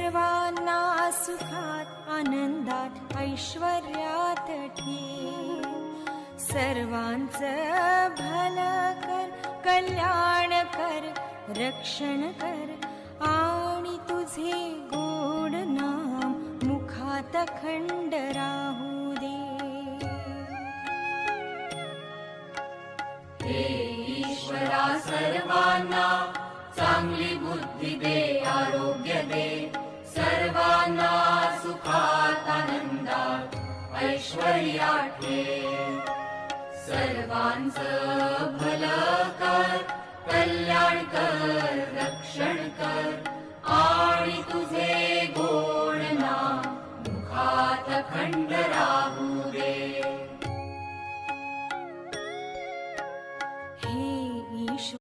सर्वांना सुखात आनंदात ऐश्वर्यात ठेव. सर्वांचं भलं कर, कल्याण कर, रक्षण कर आणि तुझे गोड नाम मुखात अखंड राहू दे. हे ईश्वरा सर्वांना चांगली बुद्धी दे, आरोग्य दे. सर्वांना सुखात आनंदात ऐश्वर्यात ठेव. सर्वांचं भलं कर,